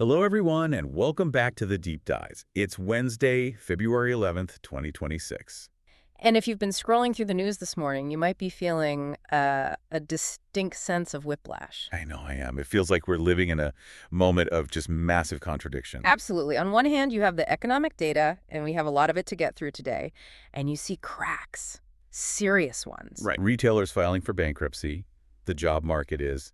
Hello, everyone, and welcome back to the Deep Dives. It's Wednesday, February 11th, 2026. And if you've been scrolling through the news this morning, you might be feeling a distinct sense of whiplash. I know I am. It feels like we're living in a moment of just massive contradiction. Absolutely. On one hand, you have the economic data, and we have a lot of it to get through today, and you see cracks, serious ones. Right. Retailers filing for bankruptcy. The job market is,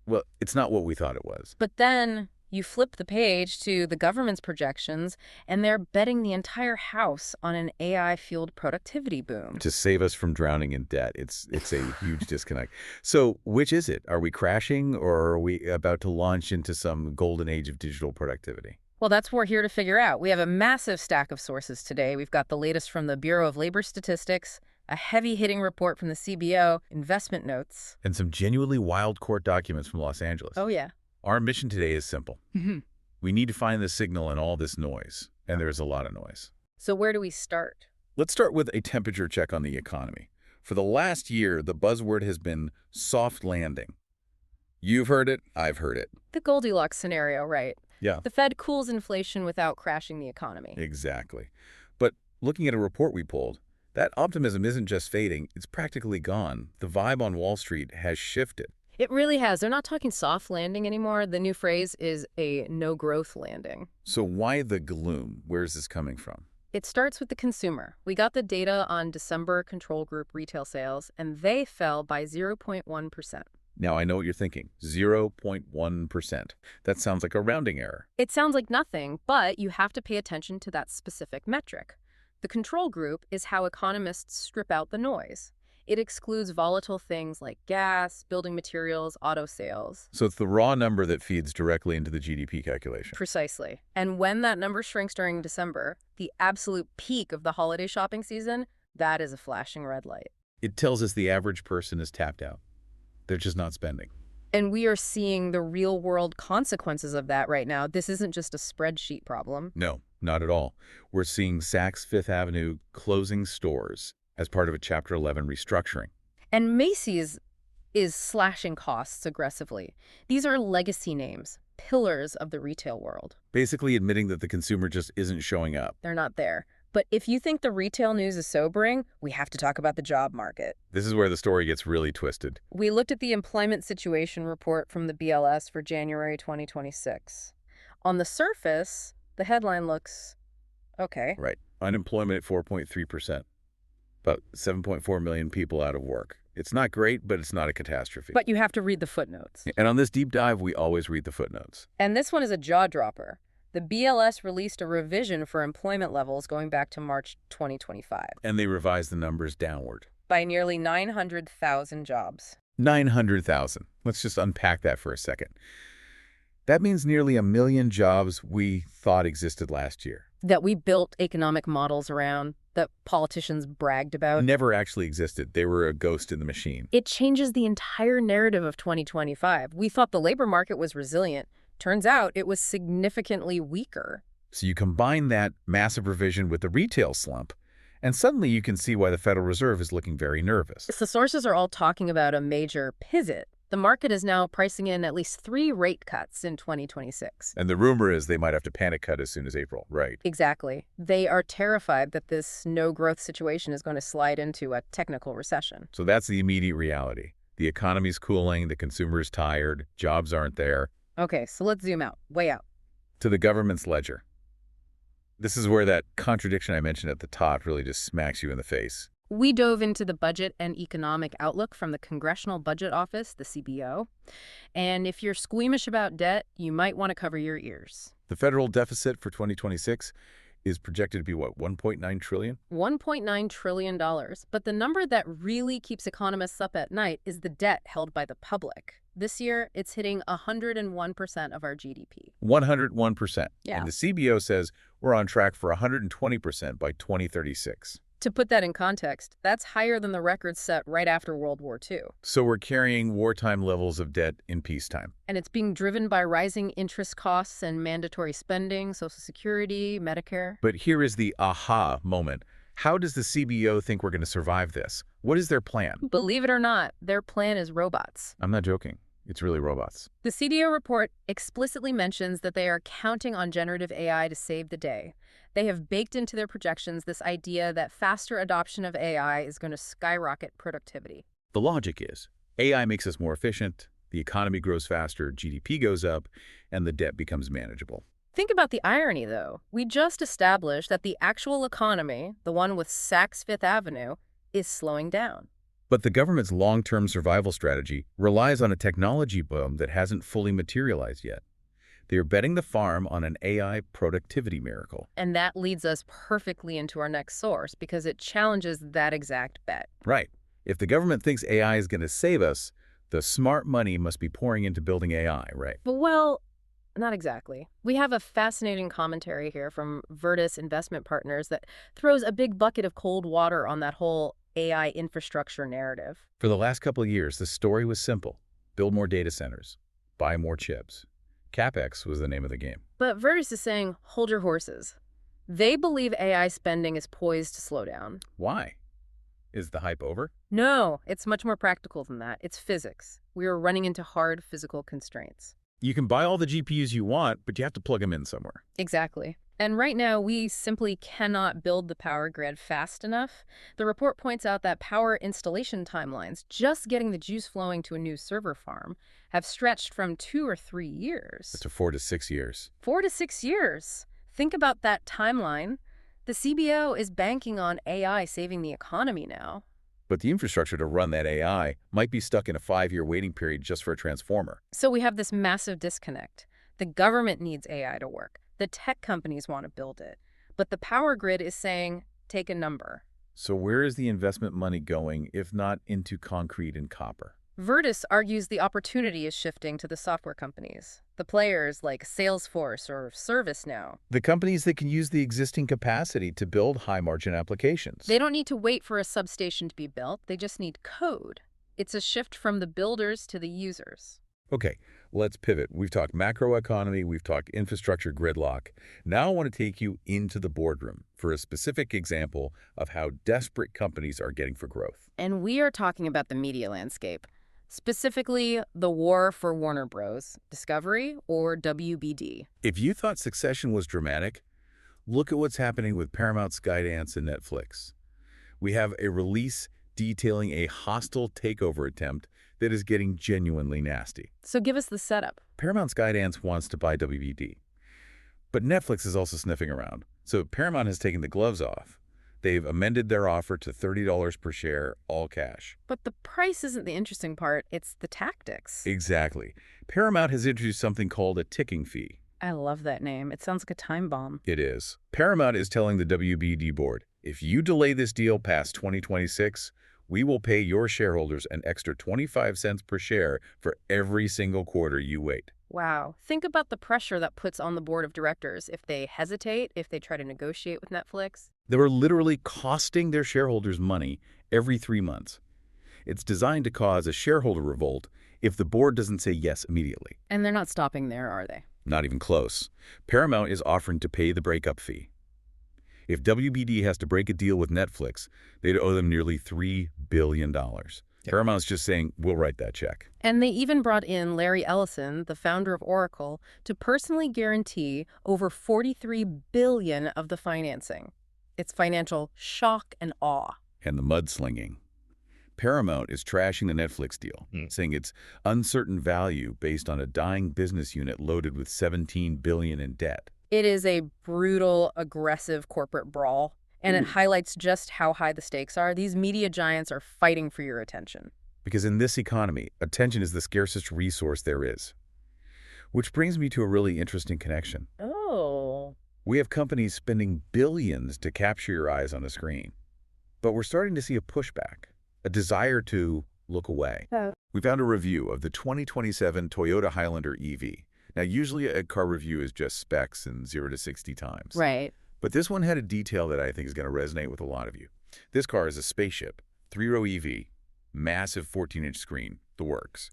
well, it's not what we thought it was. But then you flip the page to the government's projections, and they're betting the entire house on an AI-fueled productivity boom. To save us from drowning in debt. It's a huge disconnect. So which is it? Are we crashing, or are we about to launch into some golden age of digital productivity? Well, that's what we're here to figure out. We have a massive stack of sources today. We've got the latest from the Bureau of Labor Statistics, a heavy-hitting report from the CBO, investment notes. And some genuinely wild court documents from Los Angeles. Oh, yeah. Our mission today is simple. We need to find the signal in all this noise, and there's a lot of noise. So where do we start? Let's start with a temperature check on the economy. For the last year, the buzzword has been soft landing. You've heard it, I've heard it. The Goldilocks scenario, right? Yeah. The Fed cools inflation without crashing the economy. Exactly. But looking at a report we pulled, that optimism isn't just fading, it's practically gone. The vibe on Wall Street has shifted. It really has. They're not talking soft landing anymore. The new phrase is a no-growth landing. So why the gloom? Where's this coming from? It starts with the consumer. We got the data on December control group retail sales, and they fell by 0.1%. Now, I know what you're thinking. 0.1%. That sounds like a rounding error. It sounds like nothing, but you have to pay attention to that specific metric. The control group is how economists strip out the noise. It excludes volatile things like gas, building materials, auto sales. So it's the raw number that feeds directly into the GDP calculation. Precisely. And when that number shrinks during December, the absolute peak of the holiday shopping season, that is a flashing red light. It tells us the average person is tapped out. They're just not spending. And we are seeing the real-world consequences of that right now. This isn't just a spreadsheet problem. No, not at all. We're seeing Saks Fifth Avenue closing stores as part of a Chapter 11 restructuring. And Macy's is slashing costs aggressively. These are legacy names, pillars of the retail world. Basically admitting that the consumer just isn't showing up. They're not there. But if you think the retail news is sobering, we have to talk about the job market. This is where the story gets really twisted. We looked at the employment situation report from the BLS for January 2026. On the surface, the headline looks okay. Right. Unemployment at 4.3%. About 7.4 million people out of work. It's not great, but it's not a catastrophe. But you have to read the footnotes. And on this deep dive, we always read the footnotes. And this one is a jaw-dropper. The BLS released a revision for employment levels going back to March 2025. And they revised the numbers downward. By nearly 900,000 jobs. 900,000. Let's just unpack that for a second. That means nearly 1 million jobs we thought existed last year. That we built economic models around, that politicians bragged about. Never actually existed. They were a ghost in the machine. It changes the entire narrative of 2025. We thought the labor market was resilient. Turns out it was significantly weaker. So you combine that massive revision with the retail slump, and suddenly you can see why the Federal Reserve is looking very nervous. The sources are all talking about a major pivot. The market is now pricing in at least 3 rate cuts in 2026. And the rumor is they might have to panic cut as soon as April, right? Exactly. They are terrified that this no-growth situation is going to slide into a technical recession. So that's the immediate reality. The economy's cooling, the consumer's tired, jobs aren't there. Okay, so let's zoom out, way out. To the government's ledger. This is where that contradiction I mentioned at the top really just smacks you in the face. We dove into the budget and economic outlook from the Congressional Budget Office, the CBO. And if you're squeamish about debt, you might want to cover your ears. The federal deficit for 2026 is projected to be, what, $1.9 trillion? $1.9 trillion. But the number that really keeps economists up at night is the debt held by the public. This year, it's hitting 101% of our GDP. 101%. Yeah. And the CBO says we're on track for 120% by 2036. To put that in context, that's higher than the record set right after World War II. So we're carrying wartime levels of debt in peacetime. And it's being driven by rising interest costs and mandatory spending, Social Security, Medicare. But here is the aha moment. How does the CBO think we're going to survive this? What is their plan? Believe it or not, their plan is robots. I'm not joking. It's really robots. The CDO report explicitly mentions that they are counting on generative AI to save the day. They have baked into their projections this idea that faster adoption of AI is going to skyrocket productivity. The logic is AI makes us more efficient, the economy grows faster, GDP goes up, and the debt becomes manageable. Think about the irony, though. We just established that the actual economy, the one with Saks Fifth Avenue, is slowing down. But the government's long-term survival strategy relies on a technology boom that hasn't fully materialized yet. They are betting the farm on an AI productivity miracle. And that leads us perfectly into our next source because it challenges that exact bet. Right. If the government thinks AI is going to save us, the smart money must be pouring into building AI, right? But, well, not exactly. We have a fascinating commentary here from Virtus Investment Partners that throws a big bucket of cold water on that whole AI infrastructure narrative. For the last couple of years, the story was simple. Build more data centers. Buy more chips. CapEx was the name of the game. But Virtus is saying, hold your horses. They believe AI spending is poised to slow down. Why? Is the hype over? No, it's much more practical than that. It's physics. We are running into hard physical constraints. You can buy all the GPUs you want, but you have to plug them in somewhere. Exactly. And right now, we simply cannot build the power grid fast enough. The report points out that power installation timelines, just getting the juice flowing to a new server farm, have stretched from 2 or 3 years. To 4 to 6 years. 4 to 6 years. Think about that timeline. The CBO is banking on AI saving the economy now. But the infrastructure to run that AI might be stuck in a 5-year waiting period just for a transformer. So we have this massive disconnect. The government needs AI to work. The tech companies want to build it. But the power grid is saying, take a number. So where is the investment money going, if not into concrete and copper? Virtus argues the opportunity is shifting to the software companies, the players like Salesforce or ServiceNow. The companies that can use the existing capacity to build high-margin applications. They don't need to wait for a substation to be built. They just need code. It's a shift from the builders to the users. Okay, let's pivot. We've talked macroeconomy, we've talked infrastructure gridlock. Now I want to take you into the boardroom for a specific example of how desperate companies are getting for growth. And we are talking about the media landscape, specifically the war for Warner Bros., Discovery, or WBD. If you thought Succession was dramatic, look at what's happening with Paramount, Skydance, and Netflix. We have a release detailing a hostile takeover attempt that is getting genuinely nasty. So give us the setup. Paramount Skydance wants to buy WBD, but Netflix is also sniffing around. So Paramount has taken the gloves off. They've amended their offer to $30 per share, all cash. But the price isn't the interesting part, it's the tactics. Exactly. Paramount has introduced something called a ticking fee. I love that name. It sounds like a time bomb. It is. Paramount is telling the WBD board, if you delay this deal past 2026, we will pay your shareholders an extra 25 cents per share for every single quarter you wait. Wow. Think about the pressure that puts on the board of directors if they hesitate, if they try to negotiate with Netflix. They were literally costing their shareholders money every 3 months. It's designed to cause a shareholder revolt if the board doesn't say yes immediately. And they're not stopping there, are they? Not even close. Paramount is offering to pay the breakup fee. If WBD has to break a deal with Netflix, they'd owe them nearly $3 billion. Paramount's just saying, we'll write that check. And they even brought in Larry Ellison, the founder of Oracle, to personally guarantee over $43 billion of the financing. It's financial shock and awe. And the mudslinging. Paramount is trashing the Netflix deal, saying it's uncertain value based on a dying business unit loaded with $17 billion in debt. It is a brutal, aggressive corporate brawl, and it highlights just how high the stakes are. These media giants are fighting for your attention. Because in this economy, attention is the scarcest resource there is. Which brings me to a really interesting connection. Oh. We have companies spending billions to capture your eyes on a screen. But we're starting to see a pushback, a desire to look away. We found a review of the 2027 Toyota Highlander EV. Now, usually a car review is just specs and 0 to 60 times. Right. But this one had a detail that I think is going to resonate with a lot of you. This car is a spaceship, 3-row EV, massive 14-inch screen, the works.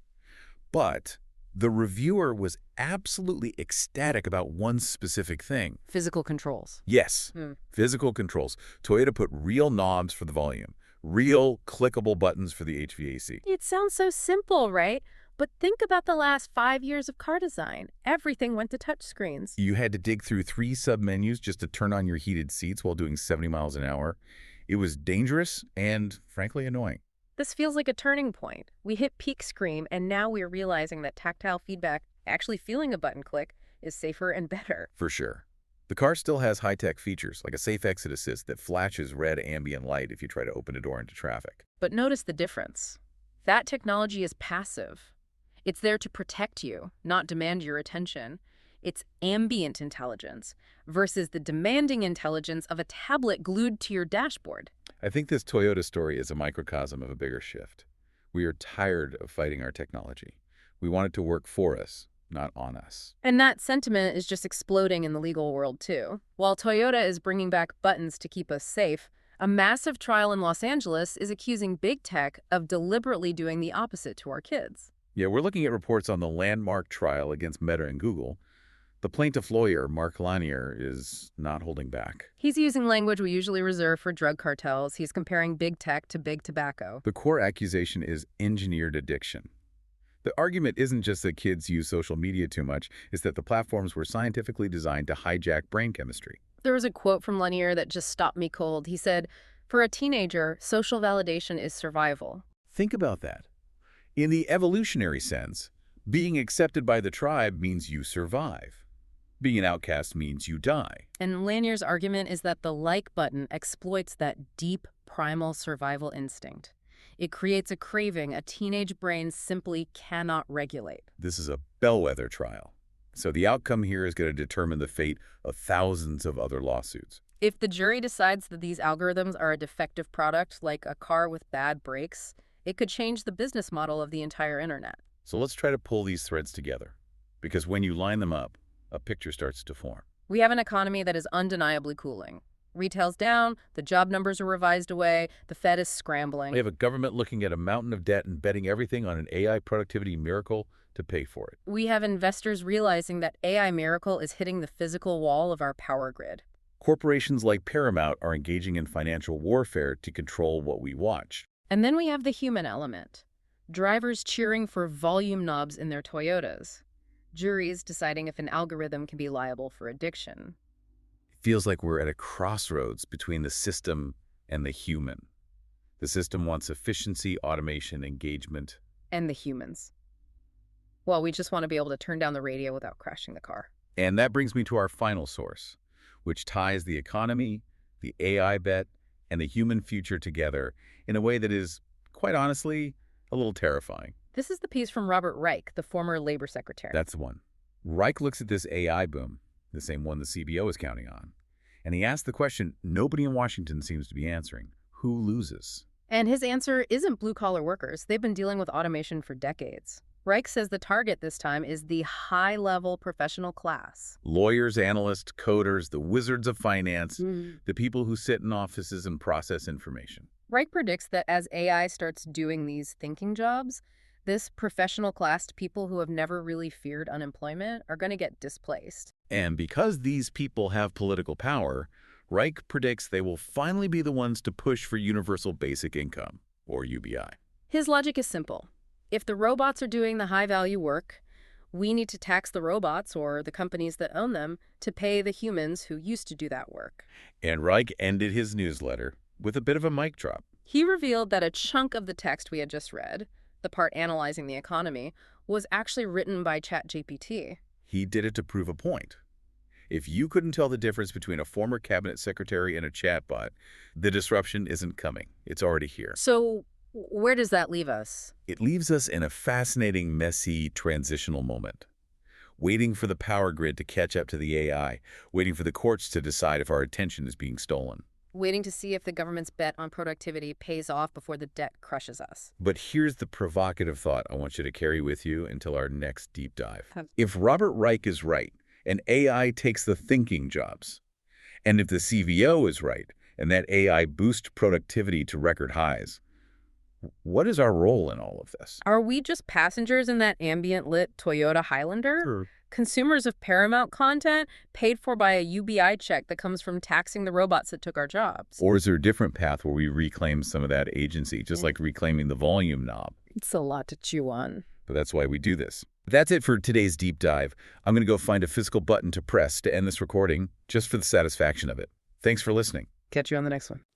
But the reviewer was absolutely ecstatic about one specific thing. Physical controls. Yes, physical controls. Toyota put real knobs for the volume, real clickable buttons for the HVAC. It sounds so simple, right? But think about the last 5 years of car design. Everything went to touchscreens. You had to dig through 3 submenus just to turn on your heated seats while doing 70 miles an hour. It was dangerous and, frankly, annoying. This feels like a turning point. We hit peak scream, and now we're realizing that tactile feedback, actually feeling a button click, is safer and better. For sure. The car still has high-tech features, like a safe exit assist that flashes red ambient light if you try to open a door into traffic. But notice the difference. That technology is passive. It's there to protect you, not demand your attention. It's ambient intelligence versus the demanding intelligence of a tablet glued to your dashboard. I think this Toyota story is a microcosm of a bigger shift. We are tired of fighting our technology. We want it to work for us, not on us. And that sentiment is just exploding in the legal world, too. While Toyota is bringing back buttons to keep us safe, a massive trial in Los Angeles is accusing big tech of deliberately doing the opposite to our kids. Yeah, we're looking at reports on the landmark trial against Meta and Google. The plaintiff lawyer, Mark Lanier, is not holding back. He's using language we usually reserve for drug cartels. He's comparing big tech to big tobacco. The core accusation is engineered addiction. The argument isn't just that kids use social media too much, it's that the platforms were scientifically designed to hijack brain chemistry. There was a quote from Lanier that just stopped me cold. He said, "For a teenager, social validation is survival." Think about that. In the evolutionary sense, being accepted by the tribe means you survive. Being an outcast means you die. And Lanier's argument is that the like button exploits that deep, primal survival instinct. It creates a craving a teenage brain simply cannot regulate. This is a bellwether trial. So the outcome here is going to determine the fate of thousands of other lawsuits. If the jury decides that these algorithms are a defective product, like a car with bad brakes, it could change the business model of the entire internet. So let's try to pull these threads together. Because when you line them up, a picture starts to form. We have an economy that is undeniably cooling. Retail's down, the job numbers are revised away, the Fed is scrambling. We have a government looking at a mountain of debt and betting everything on an AI productivity miracle to pay for it. We have investors realizing that AI miracle is hitting the physical wall of our power grid. Corporations like Paramount are engaging in financial warfare to control what we watch. And then we have the human element. Drivers cheering for volume knobs in their Toyotas. Juries deciding if an algorithm can be liable for addiction. It feels like we're at a crossroads between the system and the human. The system wants efficiency, automation, engagement. And the humans. Well, we just want to be able to turn down the radio without crashing the car. And that brings me to our final source, which ties the economy, the AI bet, and the human future together in a way that is, quite honestly, a little terrifying. This is the piece from Robert Reich, the former labor secretary. That's the one. Reich looks at this AI boom, the same one the CBO is counting on, and he asks the question nobody in Washington seems to be answering. Who loses? And his answer isn't blue-collar workers. They've been dealing with automation for decades. Reich says the target this time is the high-level professional class. Lawyers, analysts, coders, the wizards of finance, the people who sit in offices and process information. Reich predicts that as AI starts doing these thinking jobs, this professional class, people who have never really feared unemployment, are going to get displaced. And because these people have political power, Reich predicts they will finally be the ones to push for universal basic income, or UBI. His logic is simple. If the robots are doing the high-value work, we need to tax the robots or the companies that own them to pay the humans who used to do that work. And Reich ended his newsletter with a bit of a mic drop. He revealed that a chunk of the text we had just read, the part analyzing the economy, was actually written by ChatGPT. He did it to prove a point. If you couldn't tell the difference between a former cabinet secretary and a chatbot, the disruption isn't coming. It's already here. So where does that leave us? It leaves us in a fascinating, messy, transitional moment. Waiting for the power grid to catch up to the AI, waiting for the courts to decide if our attention is being stolen. Waiting to see if the government's bet on productivity pays off before the debt crushes us. But here's the provocative thought I want you to carry with you until our next deep dive. If Robert Reich is right, and AI takes the thinking jobs, and if the CVO is right, and that AI boosts productivity to record highs, what is our role in all of this? Are we just passengers in that ambient-lit Toyota Highlander? Sure. Consumers of Paramount content paid for by a UBI check that comes from taxing the robots that took our jobs? Or is there a different path where we reclaim some of that agency, just like reclaiming the volume knob? It's a lot to chew on. But that's why we do this. That's it for today's deep dive. I'm going to go find a physical button to press to end this recording just for the satisfaction of it. Thanks for listening. Catch you on the next one.